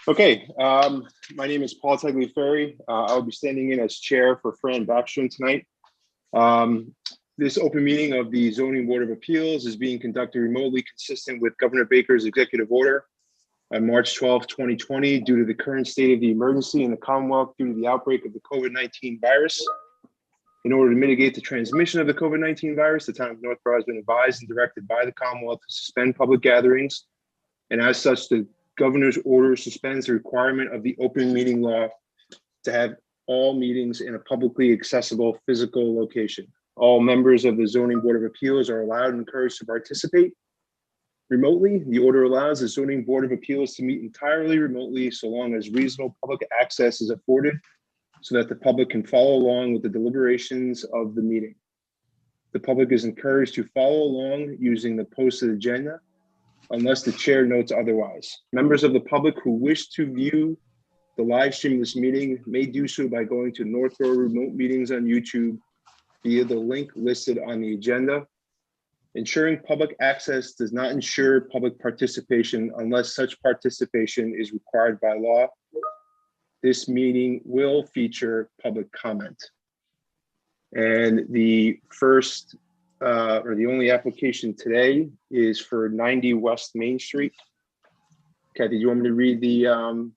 Okay, my name is Paul Tagliaferri. I'll be standing in as chair for Fran Backstrom tonight. This open meeting of the Zoning Board of Appeals is being conducted remotely consistent with Governor Baker's executive order on March 12, 2020, due to the current state of the emergency in the Commonwealth due to the outbreak of the COVID-19 virus. In order to mitigate the transmission of the COVID-19 virus, the town of Northborough has been advised and directed by the Commonwealth to suspend public gatherings. And as such, the governor's order suspends the requirement of the open meeting law to have all meetings in a publicly accessible physical location. All members of the Zoning Board of Appeals are allowed and encouraged to participate remotely. The order allows the Zoning Board of Appeals to meet entirely remotely so long as reasonable public access is afforded so that the public can follow along with the deliberations of the meeting. The public is encouraged to follow along using the posted agenda unless the chair notes otherwise. Members of the public who wish to view the live stream of this meeting may do so by going to Northborough Remote Meetings on YouTube via the link listed on the agenda. Ensuring public access does not ensure public participation unless such participation is required by law. This meeting will feature public comment. And the first or the only application today is for 90 West Main Street. Kathy, do you want me to read the?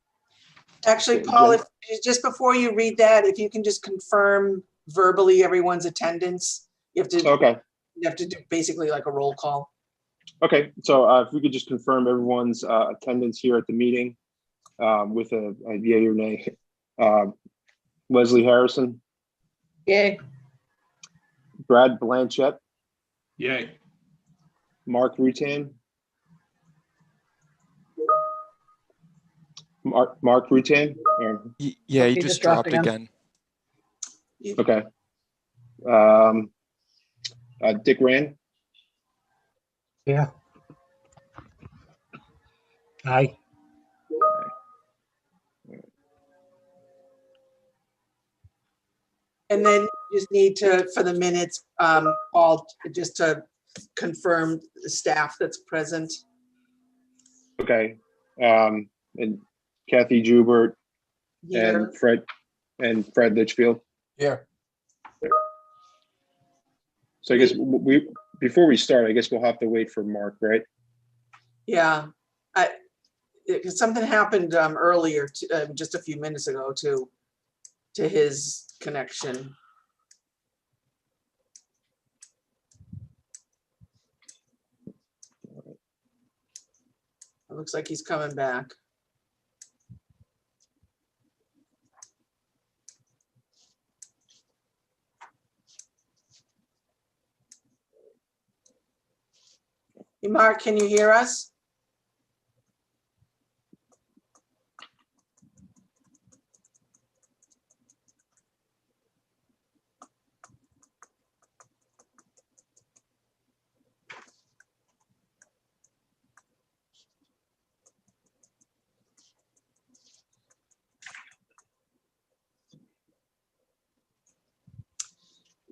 Actually, Paul, if just before you read that, if you can just confirm verbally everyone's attendance, you have to. Okay. You have to do basically like a roll call. Okay, so if we could just confirm everyone's attendance here at the meeting with a yea or nay. Leslie Harrison. Yay. Brad Blanchett. Yay. Mark Rutan. Mark Rutan. Yeah, he just dropped again. Okay. Dick Rand. Yeah. Aye. And then you just need to, for the minutes, all just to confirm the staff that's present. Okay. And Kathy Joubert Here. and Fred Litchfield. Yeah. So I guess before we start, I guess we'll have to wait for Mark, right? Yeah, something happened earlier, just a few minutes ago, to his connection. It looks like he's coming back. Hey, Mark, can you hear us?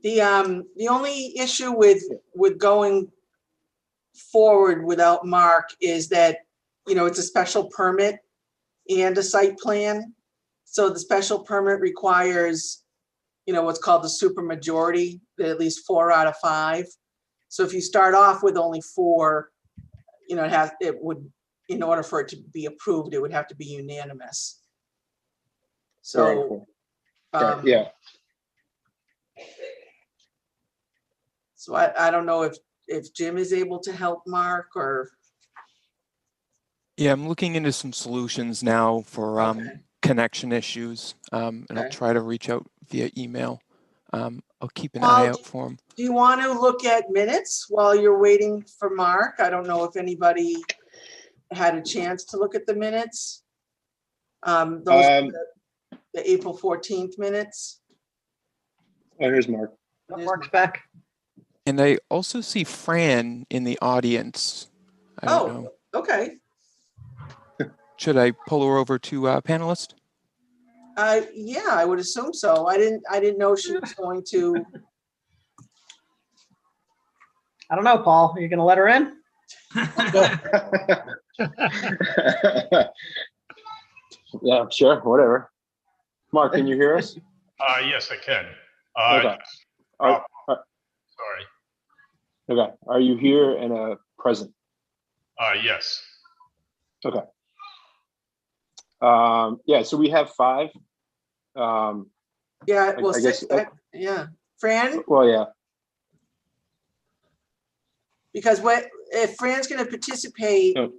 The only issue with going forward without Mark is that, you know, it's a special permit and a site plan. So the special permit requires, you know, what's called the supermajority, at least 4 out of 5. So if you start off with only 4, you know, it would, in order for it to be approved, it would have to be unanimous. So, yeah. So I don't know if Jim is able to help Mark or. Yeah, I'm looking into some solutions now for connection issues, and I'll try to reach out via email. I'll keep an eye out for him. Do you want to look at minutes while you're waiting for Mark? I don't know if anybody had a chance to look at the minutes. Those are the April 14th minutes. Oh, here's Mark. Mark's back. And I also see Fran in the audience. I don't know. Okay. Should I pull her over to panelist? Yeah, I would assume so. I didn't know she was going to. I don't know, Paul. Are you going to let her in? Yeah, sure, whatever. Mark, can you hear us? Yes, I can. Okay. Are, Sorry. okay. Are you here and present? Yes. Okay. Yeah, so we have 5. Yeah, I well, guess- 6, yeah. Fran, Well, yeah, because if Fran's gonna participate, Oh.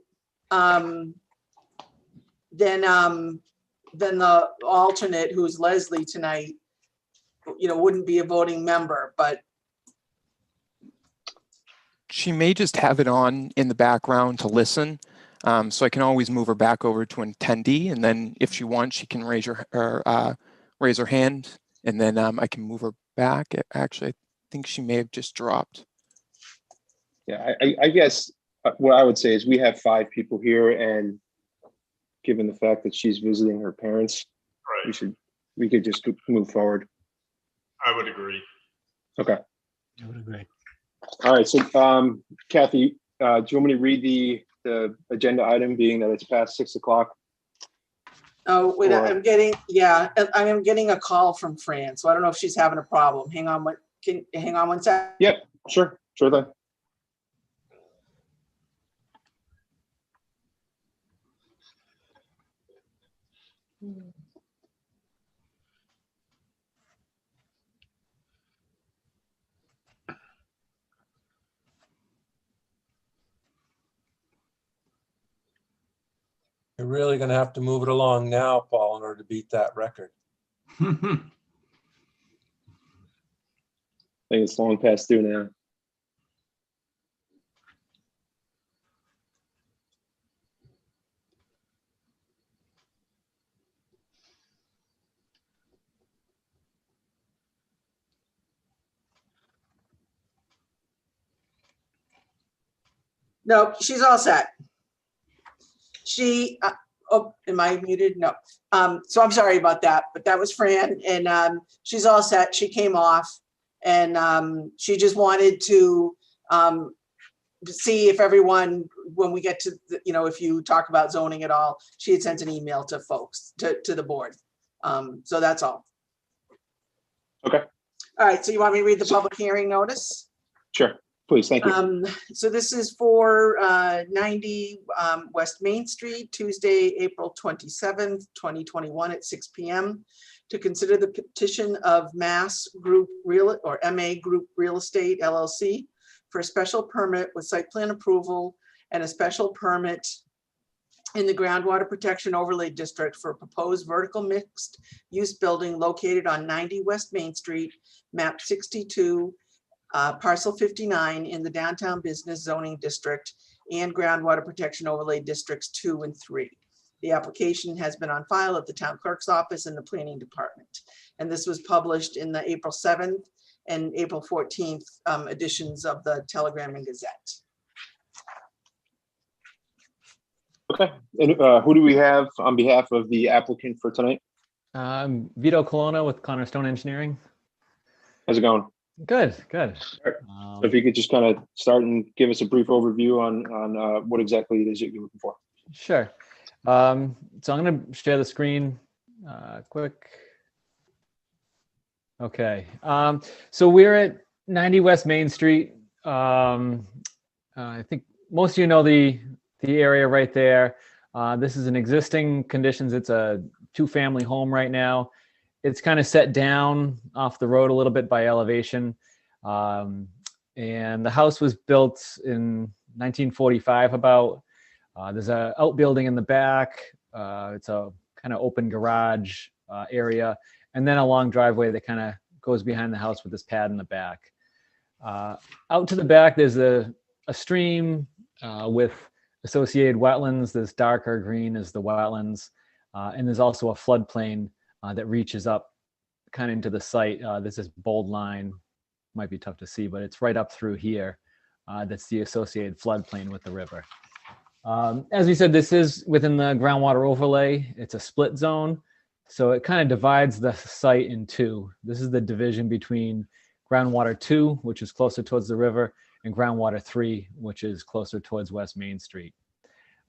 then the alternate, who's Leslie tonight, wouldn't be a voting member, but She may just have it on in the background to listen. So I can always move her back over to an attendee, and then if she wants, she can raise her hand, and then I can move her back. Actually, I think she may have just dropped. yeah. I guess what I would say is we have 5 people here, and given the fact that she's visiting her parents, Right. we could just move forward. I would agree. Okay. I would agree. All right. So, Kathy, do you want me to read the agenda item, being that it's past 6 o'clock? oh, wait, Or- I'm getting a call from Fran, so I don't know if she's having a problem. Hang on, hang on one sec. Yep. Sure thing. You're really gonna have to move it along now, Paul, in order to beat that record. I think it's long past due now. No, she's all set. Oh, am I muted? No. So I'm sorry about that, but that was Fran, and she's all set. She came off, and she just wanted to see if everyone, when we get to, if you talk about zoning at all, she had sent an email to folks, to the board. So that's all. Okay. All right, so you want me to read the public hearing notice? Sure. Please. Thank you. So this is for 90 West Main Street, Tuesday, April 27th, 2021 at 6 p.m. to consider the petition of Mass Group Real or MA Group Real Estate LLC for a special permit with site plan approval and a special permit in the groundwater protection overlay district for a proposed vertical mixed use building located on 90 West Main Street, map 62, parcel 59 in the downtown business zoning district and groundwater protection overlay districts 2 and 3. The application has been on file at the town clerk's office and the planning department. And this was published in the April 7th and April 14th editions of the Telegram and Gazette. Okay. And who do we have on behalf of the applicant for tonight? Vito Colonna with Cornerstone Engineering. How's it going? Good, good. So if you could just kind of start and give us a brief overview on what exactly it is that you're looking for. Sure. So I'm going to share the screen quick. Okay. So we're at 90 West Main Street. I think most of you know the area right there. This is an existing conditions. It's a 2-family home right now. It's kind of set down off the road a little bit by elevation. And the house was built in 1945 about. There's an outbuilding in the back. It's a kind of open garage area. And then a long driveway that kind of goes behind the house with this pad in the back. Out to the back, there's a stream with associated wetlands. This darker green is the wetlands. And there's also a floodplain that reaches up kind of into the site. There's this bold line, might be tough to see, but it's right up through here. That's the associated floodplain with the river. As we said, this is within the groundwater overlay. It's a split zone. So it kind of divides the site in two. This is the division between groundwater 2, which is closer towards the river, and groundwater 3, which is closer towards West Main Street.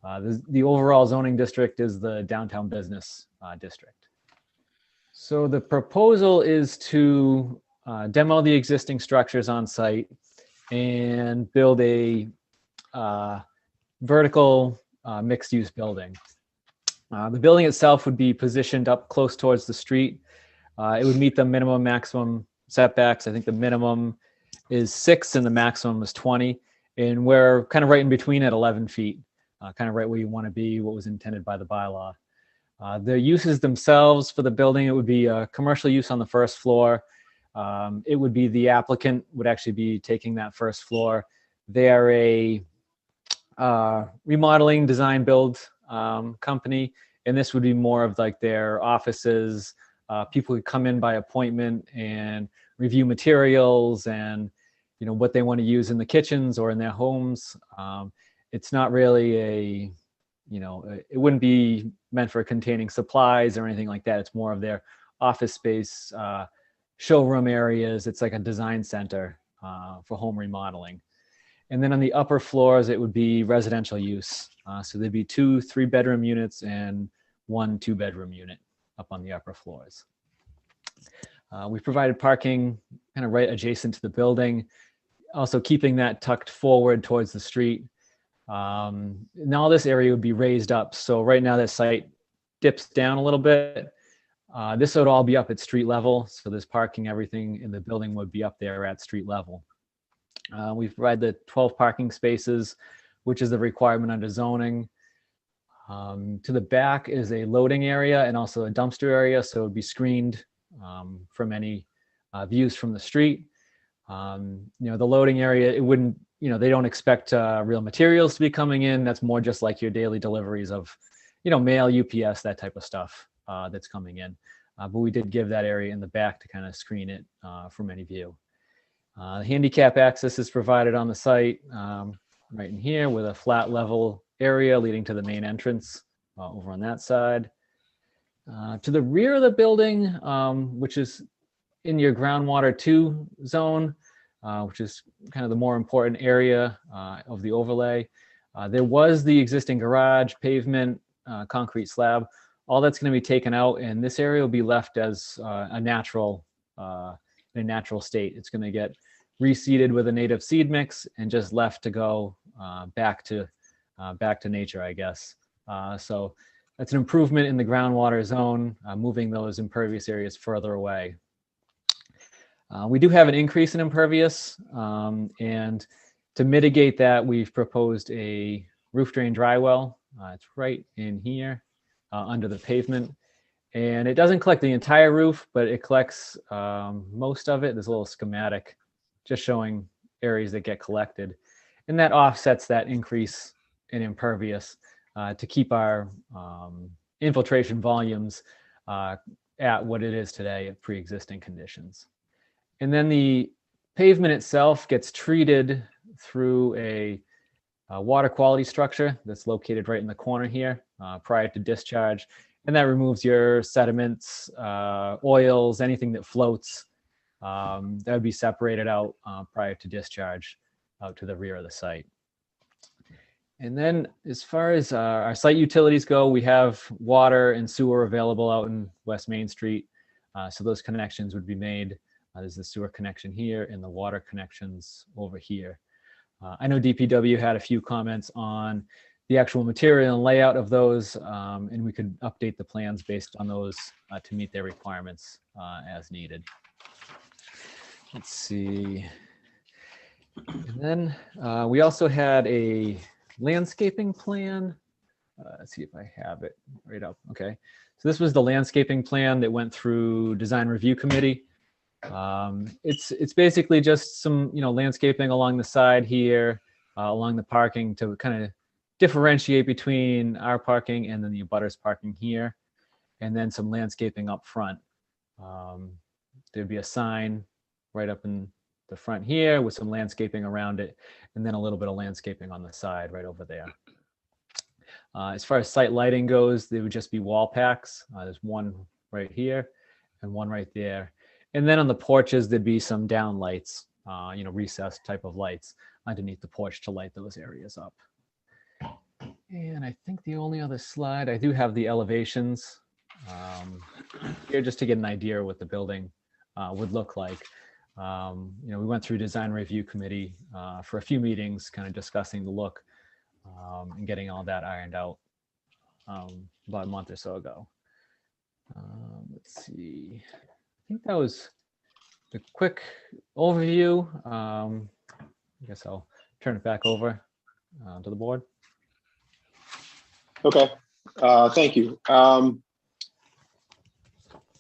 The overall zoning district is the downtown business district. So the proposal is to demo the existing structures on site and build a vertical mixed-use building. The building itself would be positioned up close towards the street. It would meet the minimum maximum setbacks. I think the minimum is 6 and the maximum is 20. And we're kind of right in between at 11 feet, kind of right where you want to be, what was intended by the bylaw. The uses themselves for the building, it would be a commercial use on the first floor. It would be the applicant would actually be taking that first floor. They are a remodeling design build company, and this would be more of like their offices. People would come in by appointment and review materials and what they want to use in the kitchens or in their homes. It's not really a it wouldn't be meant for containing supplies or anything like that. It's more of their office space, showroom areas. It's like a design center for home remodeling. And then on the upper floors, it would be residential use. So there'd be 2 3-bedroom units and 1 2-bedroom unit up on the upper floors. We provided parking kind of right adjacent to the building, also keeping that tucked forward towards the street. Now this area would be raised up. So right now this site dips down a little bit. This would all be up at street level. So there's parking, everything in the building would be up there at street level. We provide the 12 parking spaces, which is the requirement under zoning. To the back is a loading area and also a dumpster area. So it would be screened from any views from the street. The loading area, it wouldn't, they don't expect real materials to be coming in. That's more just like your daily deliveries of, mail, UPS, that type of stuff that's coming in. But we did give that area in the back to kind of screen it from any view. The handicap access is provided on the site right in here with a flat level area leading to the main entrance over on that side. To the rear of the building, which is in your groundwater 2 zone, which is kind of the more important area of the overlay. There was the existing garage, pavement, concrete slab. All that's going to be taken out, and this area will be left as a natural state. It's going to get reseeded with a native seed mix and just left to go back to nature, I guess. So that's an improvement in the groundwater zone, moving those impervious areas further away. We do have an increase in impervious, and to mitigate that, we've proposed a roof drain dry well. It's right in here under the pavement, and it doesn't collect the entire roof, but it collects most of it. There's a little schematic just showing areas that get collected, and that offsets that increase in impervious to keep our infiltration volumes at what it is today at pre-existing conditions. And then the pavement itself gets treated through a water quality structure that's located right in the corner here prior to discharge. And that removes your sediments, oils, anything that floats. That would be separated out prior to discharge out to the rear of the site. And then as far as our site utilities go, we have water and sewer available out in West Main Street. So those connections would be made. There's the sewer connection here and the water connections over here. I know DPW had a few comments on the actual material and layout of those, and we could update the plans based on those to meet their requirements as needed. Let's see. And then we also had a landscaping plan. Let's see if I have it right up. Okay. So this was the landscaping plan that went through design review committee. It's basically just some, landscaping along the side here, along the parking to kind of differentiate between our parking and then the abutters parking here, and then some landscaping up front. There'd be a sign right up in the front here with some landscaping around it, and then a little bit of landscaping on the side right over there. As far as site lighting goes, there would just be wall packs. There's one right here and one right there. And then on the porches, there'd be some down lights, recessed type of lights underneath the porch to light those areas up. And I think the only other slide, I do have the elevations here just to get an idea of what the building would look like. We went through design review committee for a few meetings, kind of discussing the look and getting all that ironed out about a month or so ago. Let's see. I think that was the quick overview. I guess I'll turn it back over to the board. Okay, thank you. I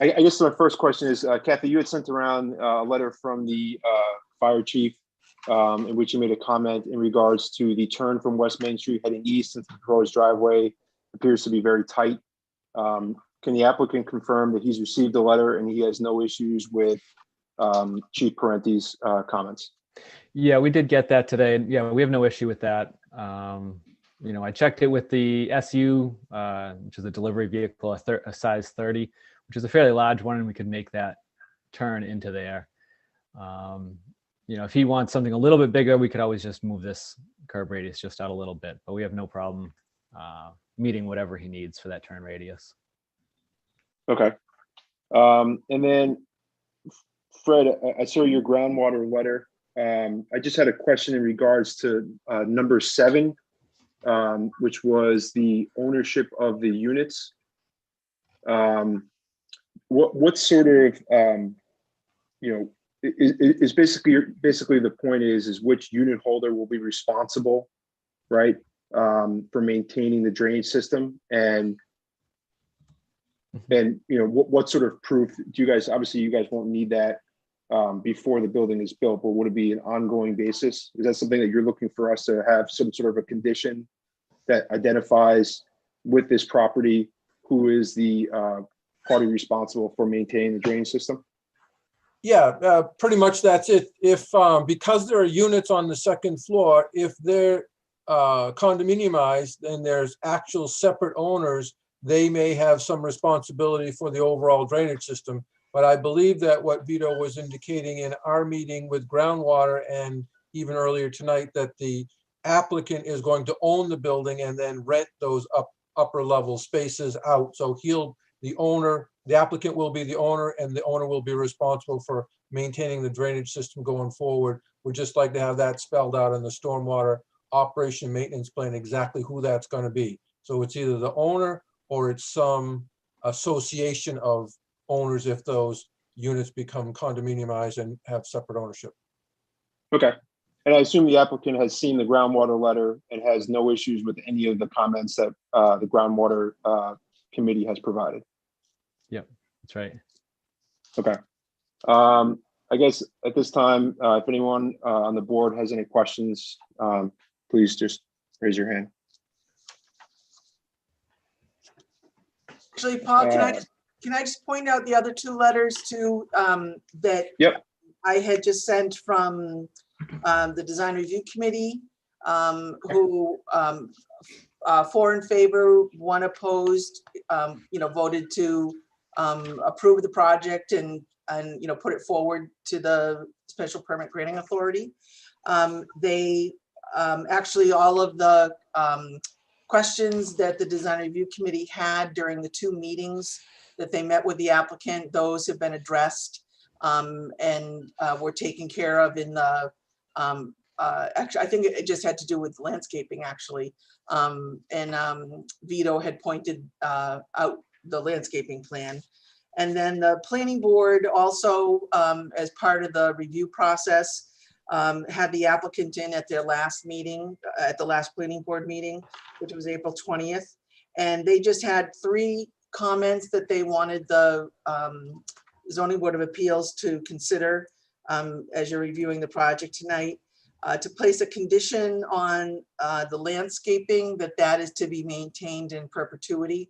guess my first question is, Kathy, you had sent around a letter from the fire chief in which you made a comment in regards to the turn from West Main Street heading east into the proposed driveway appears to be very tight. Can the applicant confirm that he's received the letter and he has no issues with Chief Parenti's comments? Yeah, we did get that today. And yeah, we have no issue with that. I checked it with the SU, which is a delivery vehicle, a size 30, which is a fairly large one, and we could make that turn into there. If he wants something a little bit bigger, we could always just move this curb radius just out a little bit, but we have no problem meeting whatever he needs for that turn radius. Okay. And then, Fred, I saw your groundwater letter. I just had a question in regards to number 7, which was the ownership of the units. What sort of, is basically the point is which unit holder will be responsible, right, for maintaining the drainage system, and what sort of proof do you guys, obviously you guys won't need that before the building is built, but would it be an ongoing basis? Is that something that you're looking for us to have some sort of a condition that identifies with this property who is the party responsible for maintaining the drainage system? Yeah, pretty much that's it. If, because there are units on the second floor, if they're condominiumized and there's actual separate owners, they may have some responsibility for the overall drainage system. But I believe that what Vito was indicating in our meeting with groundwater and even earlier tonight, that the applicant is going to own the building and then rent those upper level spaces out. So the applicant will be the owner, and the owner will be responsible for maintaining the drainage system going forward. We'd just like to have that spelled out in the stormwater operation maintenance plan, exactly who that's going to be. So it's either the owner or it's some association of owners if those units become condominiumized and have separate ownership. Okay. And I assume the applicant has seen the groundwater letter and has no issues with any of the comments that the groundwater committee has provided. Yep, that's right. Okay. I guess at this time, if anyone on the board has any questions, please just raise your hand. Actually, Paul, can I just point out the other 2 letters too, that Yep. I had just sent from the design review committee, who 4 in favor, 1 opposed, voted to approve the project and put it forward to the special permit granting authority. They actually, all of the questions that the design review committee had during the 2 meetings that they met with the applicant, those have been addressed and were taken care of in the, actually, I think it just had to do with landscaping actually. Vito had pointed out the landscaping plan. And then the planning board also, as part of the review process, had the applicant in at their last meeting, at the last planning board meeting, which was April 20th. And they just had 3 comments that they wanted the zoning board of appeals to consider as you're reviewing the project tonight. To place a condition on the landscaping, that is to be maintained in perpetuity.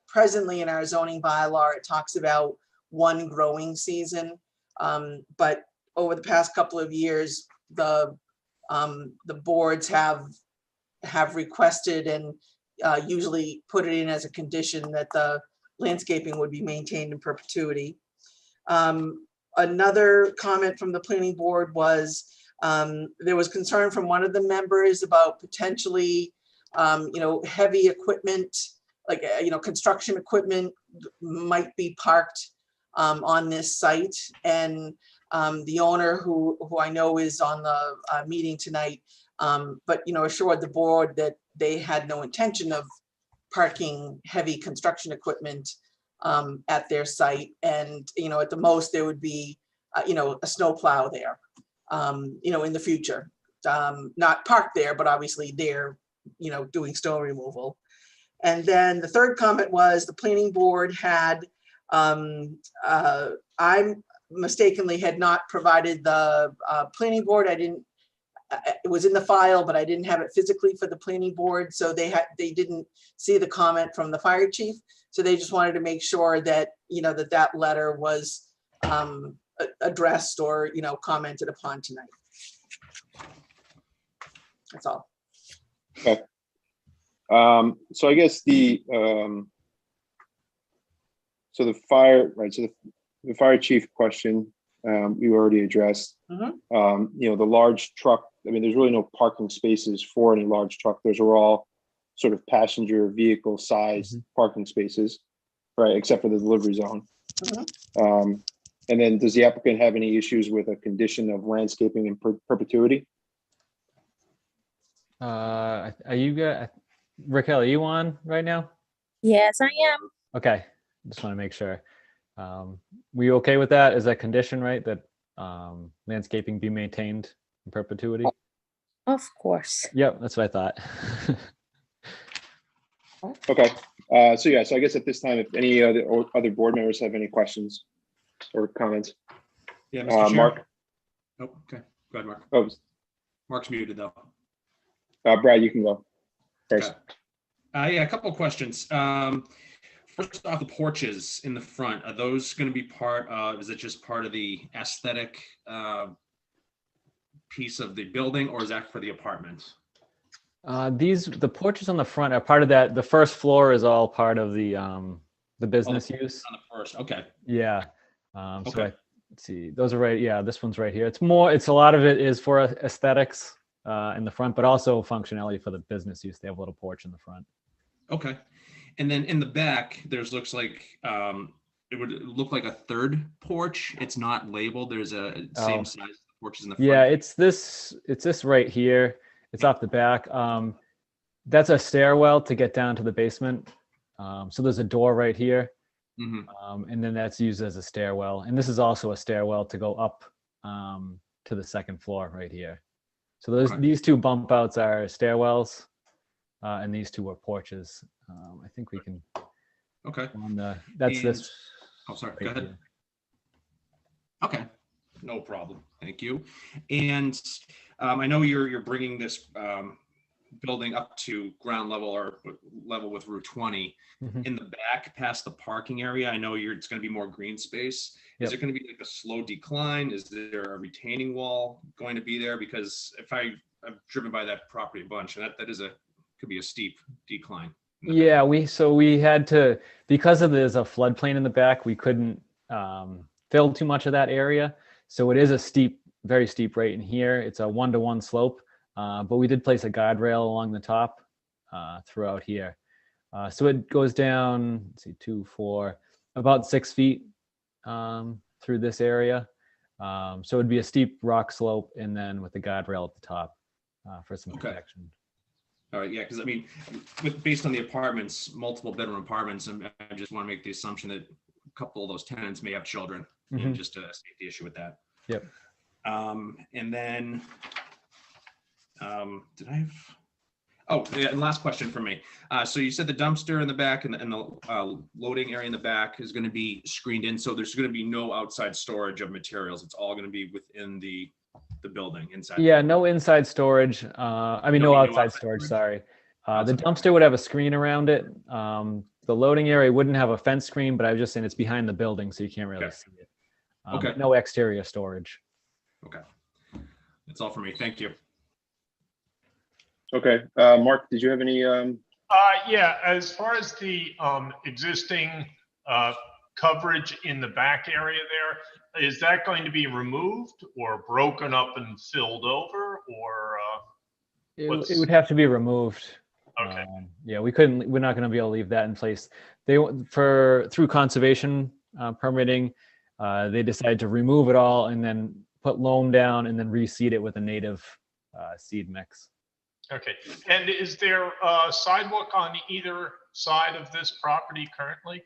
Presently in our zoning bylaw, it talks about 1 growing season, but over the past couple of years, the boards have requested and usually put it in as a condition that the landscaping would be maintained in perpetuity. Another comment from the planning board was There was concern from one of the members about potentially, heavy equipment, like, construction equipment might be parked on this site. And the owner who I know is on the meeting tonight, but, assured the board that they had no intention of parking heavy construction equipment at their site. And, at the most, there would be, a snowplow there, in the future. Not parked there, but obviously they're, doing snow removal. And then the third comment was the planning board had, I mistakenly had not provided the planning board. It was in the file, but I didn't have it physically for the planning board. So they didn't see the comment from the fire chief. So they just wanted to make sure that, that letter was addressed or, commented upon tonight. That's all. Okay. So I guess the fire chief question, we already addressed. Mhm. The large truck, I mean, there's really no parking spaces for any large truck. Those are all sort of passenger vehicle sized parking spaces, right? Except for the delivery zone. Mhm. And then does the applicant have any issues with a condition of landscaping in perpetuity? Are you guys, Raquel, are you on right now? Yes, I am. Okay, just want to make sure. Were you okay with that? Is that condition, right? That landscaping be maintained in perpetuity? Of course. Yep, that's what I thought. Okay. So I guess at this time, if any other board members have any questions or comments, Yeah, Mr. Chair. Mark. Oh, okay. Go ahead, Mark. Oh, Mark's muted though. Brad, you can go first. Okay. Yeah, a couple of questions. First off, the porches in the front, are those going to be part of, is it just part of the aesthetic piece of the building, or is that for the apartment? The porches on the front are part of that. The first floor is all part of the business use. On the first, okay. Yeah. Okay. So let's see, those are right. Yeah, this one's right here. It's a lot of it is for aesthetics in the front, but also functionality for the business use. They have a little porch in the front. Okay. And then in the back, looks like it would look like a third porch. It's not labeled. There's a same size porches in the front. Yeah, it's this right here. It's off the back. That's a stairwell to get down to the basement. So there's a door right here. Mm-hmm. And then that's used as a stairwell. And this is also a stairwell to go up to the second floor right here. So these two bump outs are stairwells, and these two are porches. I think we can. Okay. This. Oh, sorry. Right Go ahead. here. Okay. No problem. Thank you. And I know you're bringing this building up to ground level or level with Route 20. Mhm. In the back, past the parking area, I know it's going to be more green space. Yep. Is it going to be like a slow decline? Is there a retaining wall going to be there? Because I've driven by that property a bunch, and that could be a steep decline. Yeah, we had to, because there's a floodplain in the back, we couldn't fill too much of that area. So it is a steep, very steep right in here. It's a 1-to-1 slope, but we did place a guardrail along the top throughout here. So it goes down, let's see, 2, 4, about 6 feet through this area. So it'd be a steep rock slope, and then with the guardrail at the top for some protection. All right, yeah, because I mean, based on the apartments, multiple bedroom apartments, and I just want to make the assumption that a couple of those tenants may have children, and just a safety issue with that. Yep. And then, did I have? Oh, yeah, and last question for me. So you said the dumpster in the back and the loading area in the back is going to be screened in, so there's going to be no outside storage of materials. It's all going to be within the building inside. Yeah, no inside storage. No outside storage. Sorry. The dumpster would have a screen around it. The loading area wouldn't have a fence screen, but I was just saying it's behind the building, so you can't really see it. Okay. No exterior storage. Okay. That's all for me. Thank you. Okay, Mark, did you have any? Yeah, as far as the existing coverage in the back area there, is that going to be removed or broken up and filled over, or? It would have to be removed. Okay. Yeah, we're not going to be able to leave that in place. Through conservation permitting, they decided to remove it all and then put loam down and then reseed it with a native seed mix. Okay, and is there a sidewalk on either side of this property currently?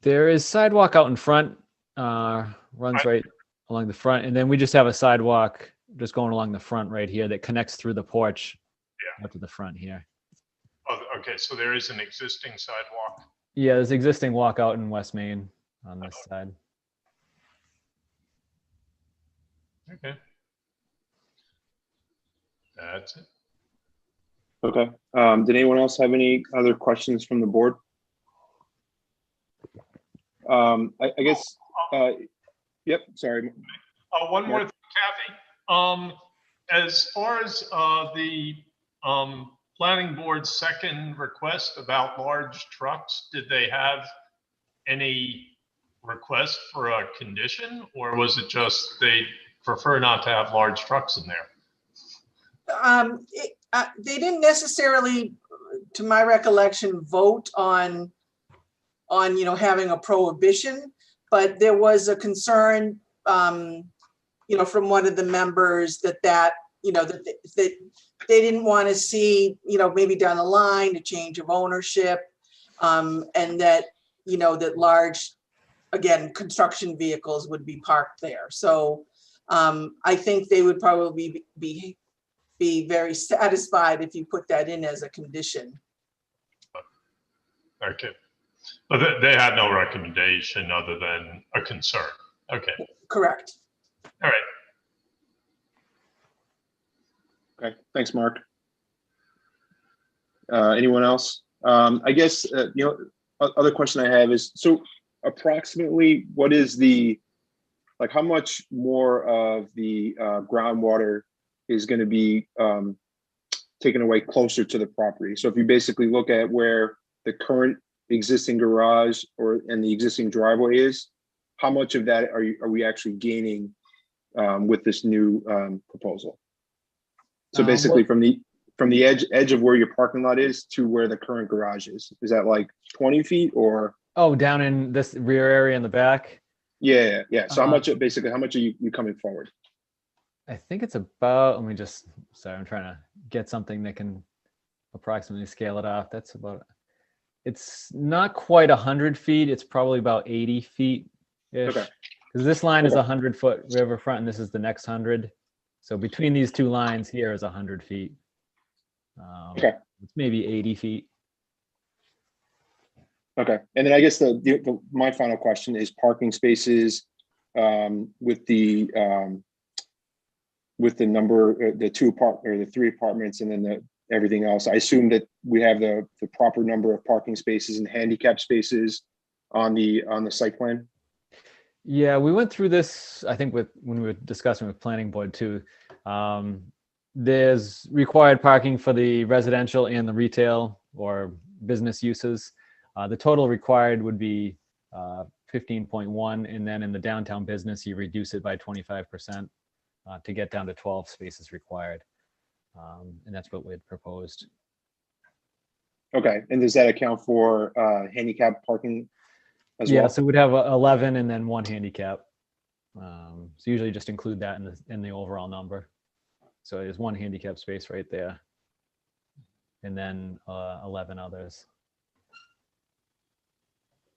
There is sidewalk out in front, runs right along the front, and then we just have a sidewalk just going along the front right here that connects through the porch up to the front here. Oh, okay, so there is an existing sidewalk. Yeah, there's existing walkout in West Main on this side. Okay. That's it. Okay. Did anyone else have any other questions from the board? I guess, yep, sorry. One more thing, Kathy. As far as the planning board's second request about large trucks, did they have any request for a condition, or was it just they prefer not to have large trucks in there? They didn't necessarily, to my recollection, vote on having a prohibition, but there was a concern, from one of the members that that they didn't want to see, maybe down the line, a change of ownership, and that, that large, again, construction vehicles would be parked there. So I think they would probably be very satisfied if you put that in as a condition. Okay. But they had no recommendation other than a concern. Okay. Correct. All right. Okay, thanks, Mark. Anyone else? I guess, other question I have is, so approximately what is how much more of the groundwater is going to be taken away closer to the property? So if you basically look at where the current existing garage and the existing driveway is, how much of that are we actually gaining with this new proposal? So basically from the edge of where your parking lot is to where the current garage is that like 20 feet or? Oh, down in this rear area in the back? Yeah. So how much are you coming forward? I think it's about, sorry, I'm trying to get something that can approximately scale it off. That's about, it's not quite 100 feet. It's probably about 80 feet-ish. Okay. Because this line is 100-foot riverfront and this is the next 100. So between these two lines here is 100 feet. Okay. It's maybe 80 feet. Okay. And then I guess my final question is parking spaces with the number, the 3 apartments and then everything else. I assume that we have the proper number of parking spaces and handicap spaces on the site plan. Yeah, we went through this, I think, when we were discussing with planning board too. There's required parking for the residential and the retail or business uses. The total required would be 15.1, and then in the downtown business, you reduce it by 25% to get down to 12 spaces required. And that's what we had proposed. Okay, and does that account for handicap parking as well? Yeah, so we'd have 11 and then 1 handicap. So usually just include that in the overall number. So there's 1 handicap space right there, and then 11 others.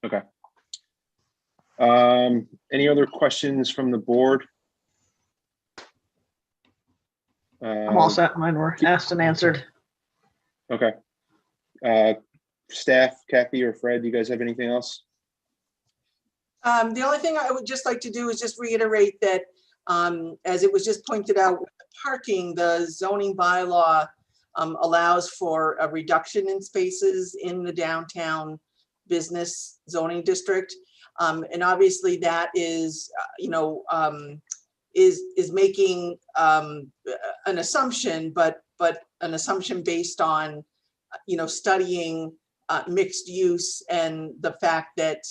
Okay. Any other questions from the board? I'm all set. Mine were asked and answered. Okay. Staff, Kathy or Fred, do you guys have anything else? The only thing I would just like to do is just reiterate that, as it was just pointed out, with the parking, the zoning bylaw allows for a reduction in spaces in the downtown business zoning district. And obviously that is, is making an assumption, but an assumption based on, studying mixed use and the fact that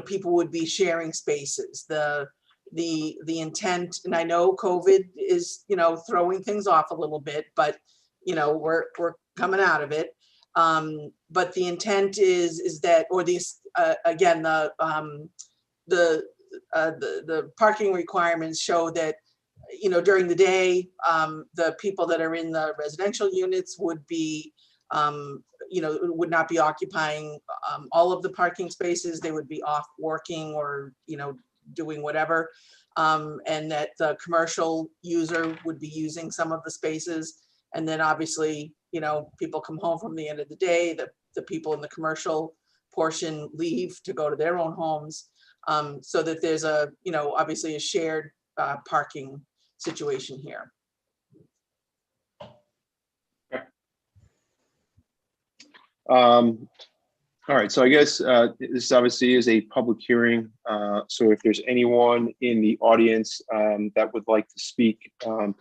people would be sharing spaces. The intent, and I know COVID is, throwing things off a little bit, but, we're coming out of it. But the intent is that, or these, again, the parking requirements show that, during the day, the people that are in the residential units would be, would not be occupying all of the parking spaces. They would be off working or, doing whatever. And that the commercial user would be using some of the spaces. And then obviously, people come home from the end of the day, the people in the commercial portion leave to go to their own homes. So that there's obviously a shared parking situation here. All right, so I guess this obviously is a public hearing. So if there's anyone in the audience that would like to speak,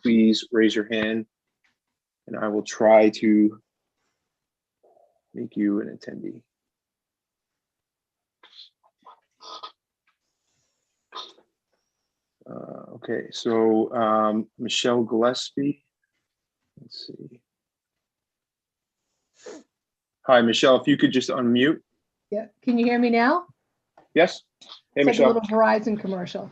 please raise your hand and I will try to make you an attendee. Okay, so Michelle Gillespie. Let's see. Hi, Michelle, if you could just unmute. Yeah, can you hear me now? Yes. Hey, It's like Michelle. a little Verizon commercial.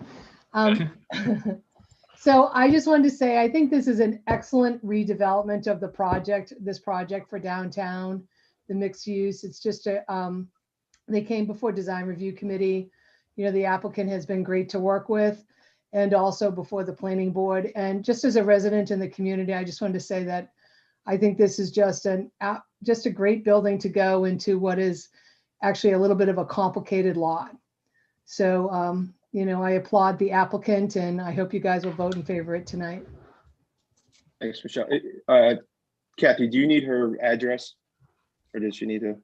So I just wanted to say, I think this is an excellent redevelopment of the project, this project for downtown, the mixed use. It's just they came before Design Review Committee. The applicant has been great to work with, and also before the planning board. And just as a resident in the community, I just wanted to say that I think this is just a great building to go into what is actually a little bit of a complicated lot. So, I applaud the applicant and I hope you guys will vote in favor of it tonight. Thanks, Michelle. Kathy, do you need her address or does she need to?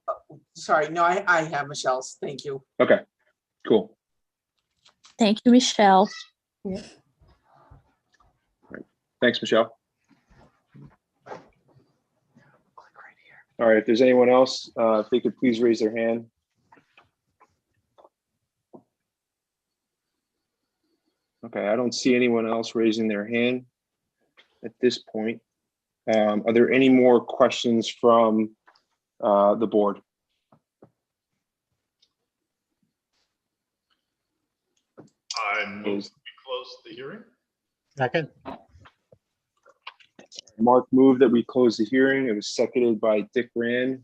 Sorry, no, I have Michelle's. Thank you. Okay, cool. Thank you, Michelle. Yeah. Thanks, Michelle. All right, if there's anyone else, if they could please raise their hand. Okay, I don't see anyone else raising their hand at this point. Are there any more questions from the board? I move we close the hearing. Second. Mark moved that we close the hearing. It was seconded by Dick Rand.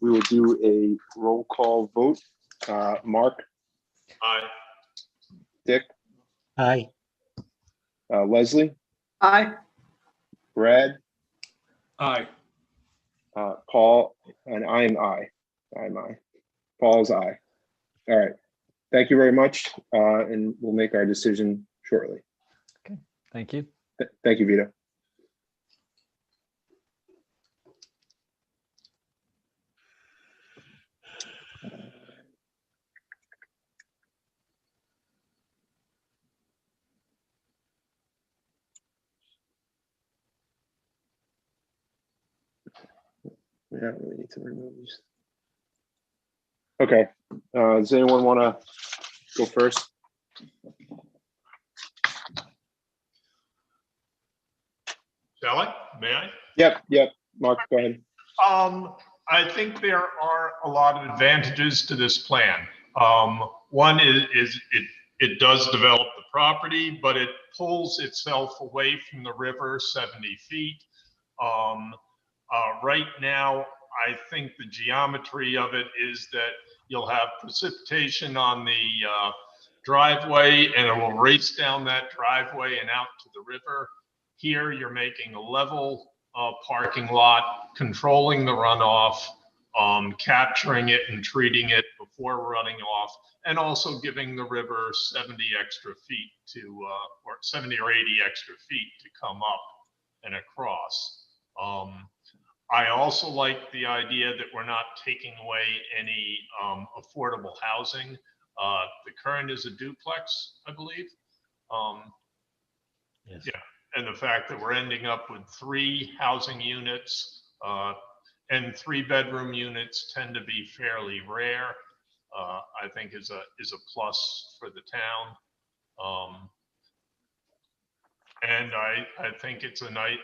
We will do a roll call vote. Mark, Aye. Dick, Aye. Leslie, Aye. Brad, Aye. Paul, and I'm aye. I'm aye. Paul's aye. All right. Thank you very much. And we'll make our decision shortly. Okay, thank you. Thank you, Vito. We don't really need to remove these. Okay. Does anyone want to go first? Shall I? May I? Yep. Mark, go ahead. I think there are a lot of advantages to this plan. One is it does develop the property, but it pulls itself away from the river 70 feet. Right now, I think the geometry of it is that you'll have precipitation on the driveway and it will race down that driveway and out to the river. Here, you're making a level parking lot, controlling the runoff, capturing it and treating it before running off, and also giving the river 70 extra feet to, or 70 or 80 extra feet to come up and across. I also like the idea that we're not taking away any affordable housing. The current is a duplex, I believe. Yes. Yeah, and the fact that we're ending up with 3 housing units and 3-bedroom units tend to be fairly rare. I think is a plus for the town. And I think it's a nice,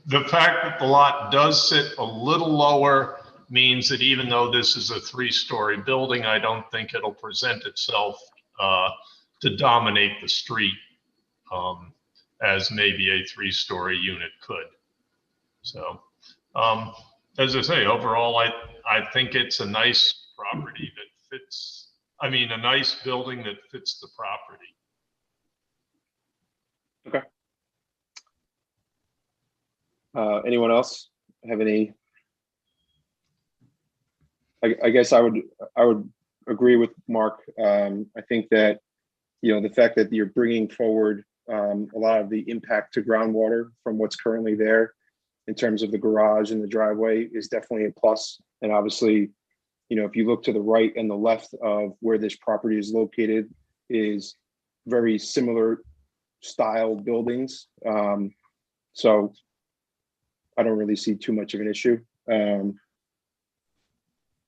the fact that the lot does sit a little lower means that even though this is a 3-story building, I don't think it'll present itself to dominate the street as maybe a 3-story unit could. So, as I say, overall, I think it's a nice property that fits, I mean, a nice building that fits the property. Okay. Anyone else have any? I guess I would agree with Mark. I think that, you know, the fact that you're bringing forward a lot of the impact to groundwater from what's currently there in terms of the garage and the driveway is definitely a plus. And obviously, you know, if you look to the right and the left of where this property is located is very similar style buildings. So I don't really see too much of an issue. And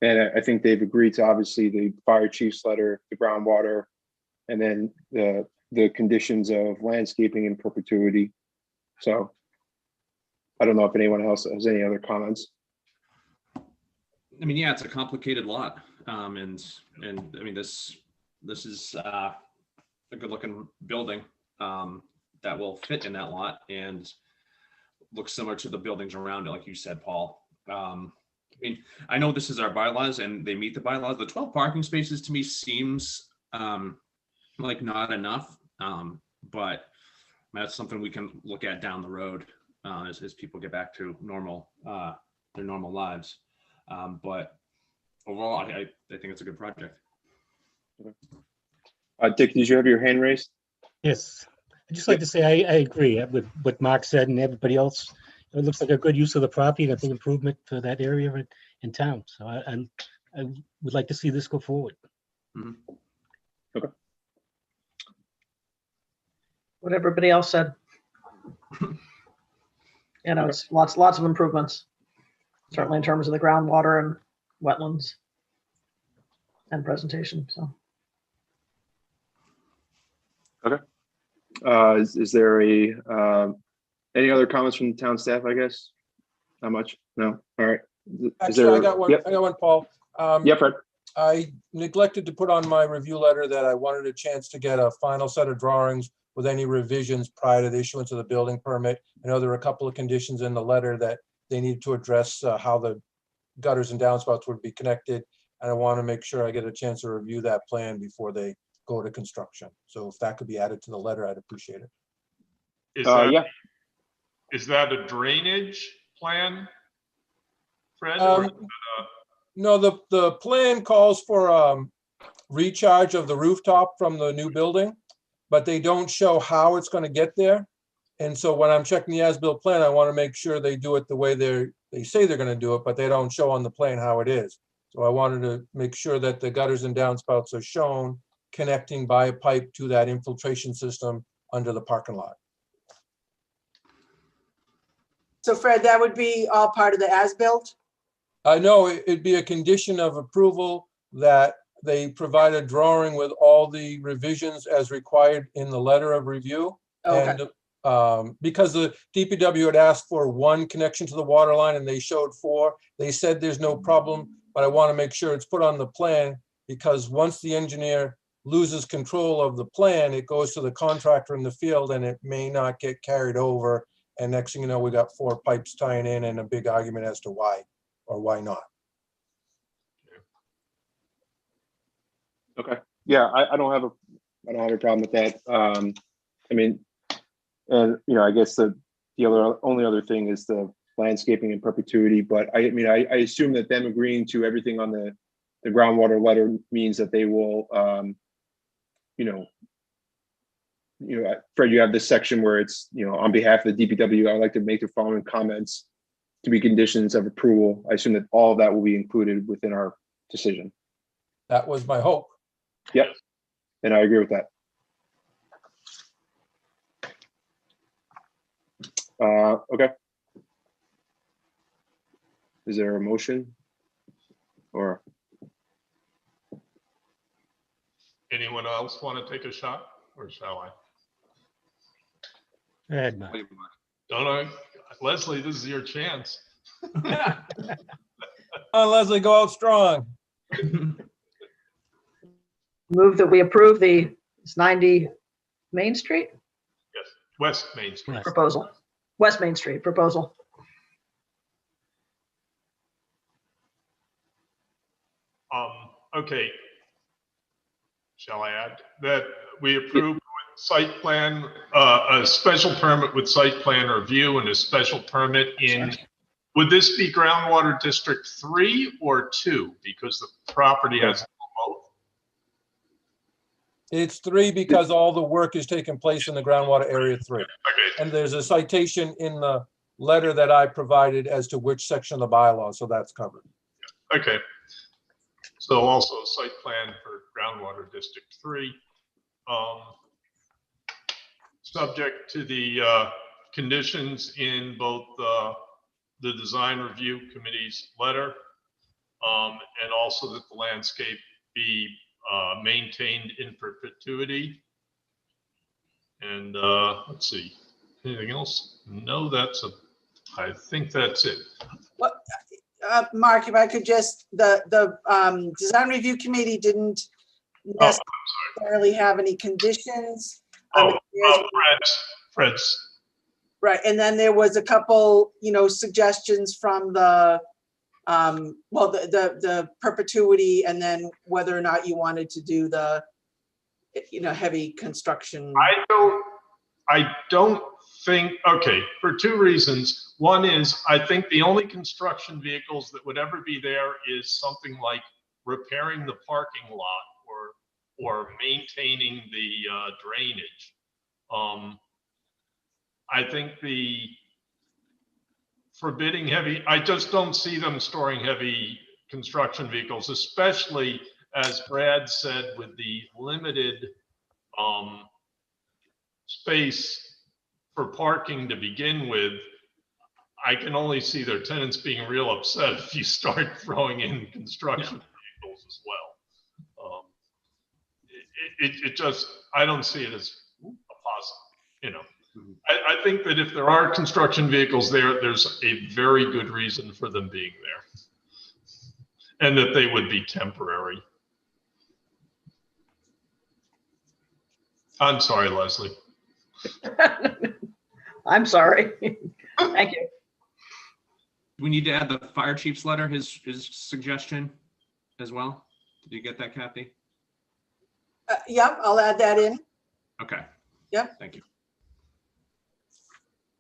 I think they've agreed to obviously the fire chief's letter, the groundwater, and then the conditions of landscaping in perpetuity. So I don't know if anyone else has any other comments. I mean, yeah, it's a complicated lot. And I mean, this is a good looking building that will fit in that lot and looks similar to the buildings around it, like you said, Paul. I mean, I know this is our bylaws and they meet the bylaws. The 12 parking spaces to me seems like not enough, but that's something we can look at down the road as people get back to their normal lives. But overall, I think it's a good project. Dick, did you have your hand raised? Yes. I'd just like to say I agree with what Mark said and everybody else. It looks like a good use of the property and I think improvement for that area in town. So I would like to see this go forward. Mhm. Okay. What everybody else said. You know, it's lots of improvements, certainly in terms of the groundwater and wetlands and presentation, so. Okay. Is there any other comments from the town staff, I guess? Not much? No? All right. Actually, I got one, Yep. I got one, Paul. Yeah, Fred. I neglected to put on my review letter that I wanted a chance to get a final set of drawings with any revisions prior to the issuance of the building permit. I know there were a couple of conditions in the letter that they needed to address how the gutters and downspouts would be connected. And I want to make sure I get a chance to review that plan before they go to construction. So if that could be added to the letter, I'd appreciate it. Yeah. Is that a drainage plan, Fred? No, the plan calls for recharge of the rooftop from the new building, but they don't show how it's going to get there. And so when I'm checking the as-built plan, I want to make sure they do it the way they say they're going to do it, but they don't show on the plan how it is. So I wanted to make sure that the gutters and downspouts are shown connecting by a pipe to that infiltration system under the parking lot. So Fred, that would be all part of the as-built? I know it'd be a condition of approval that they provide a drawing with all the revisions as required in the letter of review. Okay. And because the DPW had asked for one connection to the water line and they showed 4, they said there's no problem, but I want to make sure it's put on the plan because once the engineer loses control of the plan, it goes to the contractor in the field and it may not get carried over. And next thing you know, we got 4 pipes tying in and a big argument as to why or why not. Okay. Yeah, I don't have a problem with that. I mean, and you know, I guess the only other thing is the landscaping in perpetuity. But I mean, I assume that them agreeing to everything on the groundwater letter means that they will, you know, Fred, you have this section where it's, you know, on behalf of the DPW, I'd like to make the following comments to be conditions of approval. I assume that all of that will be included within our decision. That was my hope. Yep. And I agree with that. Okay. Is there a motion or? Anyone else want to take a shot, or shall I? Go ahead, Mark. Don't I? Leslie, this is your chance. Leslie, go out strong. Move that we approve the, it's 90 Main Street Yes, West Main Street. West. proposal, West Main Street proposal. Okay. Shall I add that we approve site plan, a special permit with site plan review and a special permit in, would this be groundwater district 3 or 2? Because the property has both. It's 3 because all the work is taking place in the groundwater area 3. Okay, And there's a citation in the letter that I provided as to which section of the bylaw, so that's covered. okay. So also site plan for groundwater district 3. Subject to the conditions in both the design review committee's letter, and also that the landscape be maintained in perpetuity. And let's see, anything else? No, I think that's it. Mark, if I could just, the design review committee didn't necessarily have any conditions. Fred's. Right, and then there was a couple, suggestions from the, the perpetuity, and then whether or not you wanted to do the, heavy construction. I don't think, okay, for 2 reasons. One is, I think the only construction vehicles that would ever be there is something like repairing the parking lot or maintaining the drainage. I think the forbidding heavy, I just don't see them storing heavy construction vehicles, especially as Brad said, with the limited space for parking to begin with. I can only see their tenants being real upset if you start throwing in construction vehicles as well. It just, I don't see it as a positive, I think that if there are construction vehicles there, there's a very good reason for them being there. And that they would be temporary. I'm sorry, Leslie. I'm sorry. Thank you. We need to add the fire chief's letter, his suggestion as well. Did you get that, Kathy? Yeah, I'll add that in. Okay. Yep. Thank you.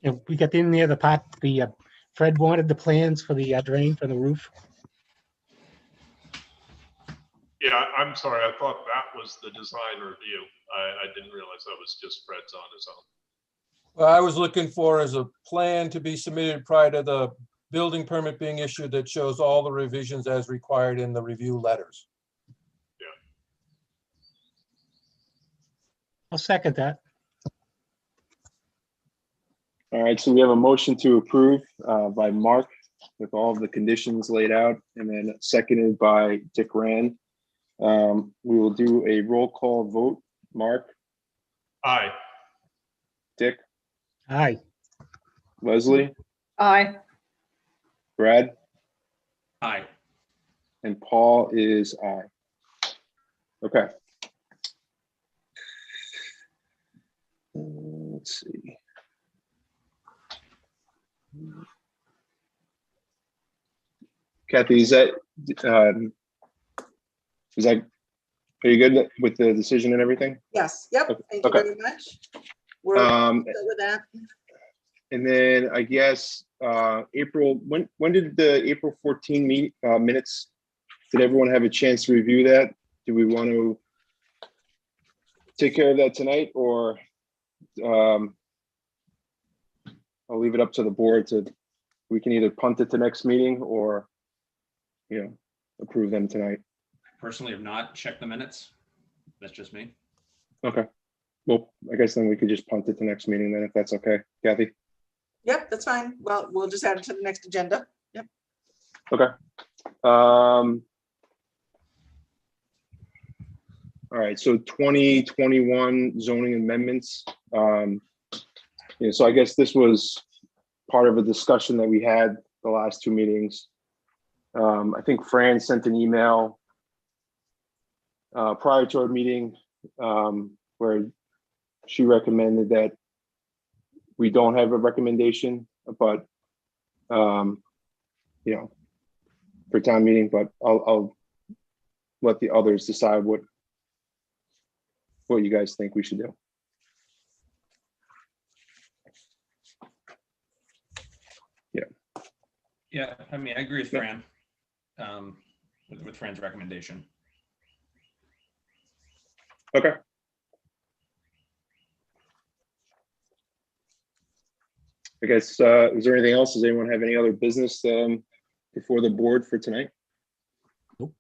And we got in there the part, Fred wanted the plans for the drain for the roof. Yeah, I'm sorry. I thought that was the design review. I didn't realize that was just Fred's on his own. What I was looking for is a plan to be submitted prior to the building permit being issued that shows all the revisions as required in the review letters. I'll second that. All right, so we have a motion to approve by Mark with all of the conditions laid out, and then seconded by Dick Rand. We will do a roll call vote. Mark, Aye. Dick, Aye. Leslie, Aye. Brad, Aye. and Paul is aye. Okay. Let's see. Kathy, are you good with the decision and everything? Yes, yep, thank you Okay. very much. We're good with that. And then I guess, April, when did the April 14 minutes, did everyone have a chance to review that? Do we want to take care of that tonight, or I'll leave it up to the board we can either punt it to next meeting or, approve them tonight. Personally have not checked the minutes. That's just me. Okay. Well, I guess then we could just punt it to next meeting then, if that's okay. Kathy? Yep, that's fine. Well, we'll just add it to the next agenda. Yep. Okay. All right, so 2021 zoning amendments. So I guess this was part of a discussion that we had the last two meetings. I think Fran sent an email prior to our meeting where she recommended that we don't have a recommendation, but for town meeting, but I'll let the others decide what you guys think we should do. Yeah, I mean, I agree with Fran, with Fran's recommendation. Okay. I guess, is there anything else? Does anyone have any other business before the board for tonight? Nope.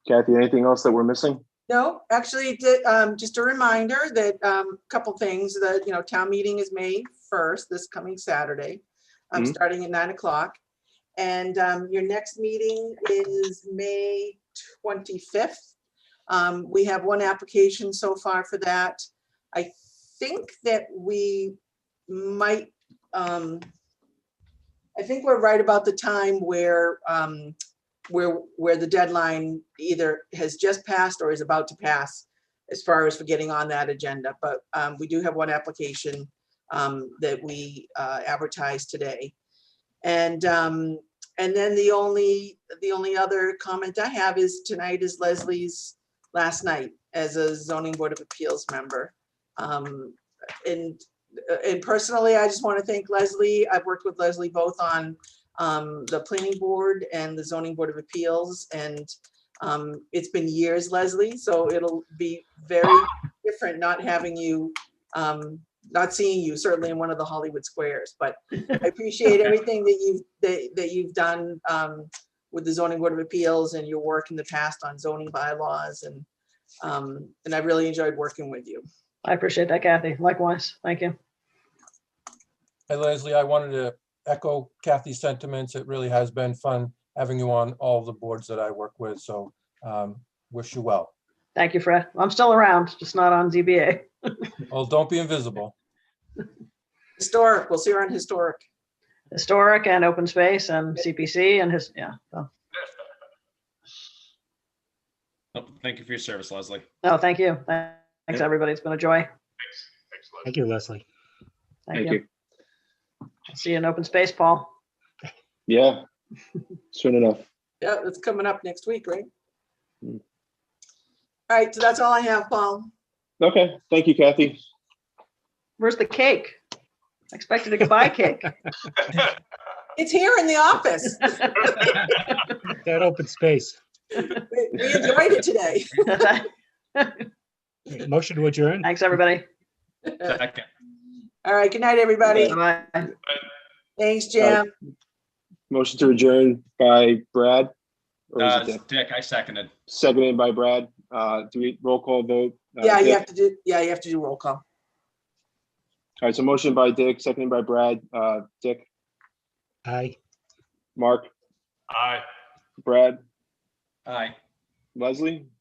Kathy, anything else that we're missing? No, actually, just a reminder that a couple things that, town meeting is May 1st, this coming Saturday, Mhm. starting at 9 o'clock. And your next meeting is May 25th. We have one application so far for that. I think that we might, I think we're right about the time where the deadline either has just passed or is about to pass as far as for getting on that agenda. But we do have one application that we advertised today. And then the only other comment I have is tonight is Leslie's last night as a zoning board of appeals member. And personally, I just want to thank Leslie. I've worked with Leslie both on the planning board and the zoning board of appeals, and it's been years, Leslie, so it'll be very different not having you, not seeing you certainly in one of the Hollywood squares, but I appreciate everything that you've done with the zoning board of appeals and your work in the past on zoning bylaws, and I really enjoyed working with you. I appreciate that, Kathy. Likewise. Thank you. Hey, Leslie, I wanted to echo Kathy's sentiments. It really has been fun having you on all the boards that I work with. So wish you well. Thank you, Fred. I'm still around, just not on ZBA. Well, don't be invisible. Historic, we'll see her on historic. Historic and open space and CPC and his, yeah. So, Oh, thank you for your service, Leslie. no, thank you. Thanks, everybody. It's been a joy. Thanks, Leslie. Thank you, Leslie. Thank you. See you in open space, Paul. Yeah, soon enough. Yeah, it's coming up next week, right? Mm. All right, so that's all I have, Paul. Okay, thank you, Kathy. Where's the cake? I expected a goodbye cake. It's here in the office. That open space. We enjoyed it today. Motion to adjourn. Thanks, everybody. Second. All right, good night, everybody. Bye-bye. Thanks, Jim. Motion to adjourn by Brad. Or is it Dick? Dick, I seconded. Seconded by Brad. Do we roll call vote? Yeah, you Dick? have to do roll call. All right, so motion by Dick, seconded by Brad. Dick, Aye. Mark, Aye. Brad, Aye. Leslie,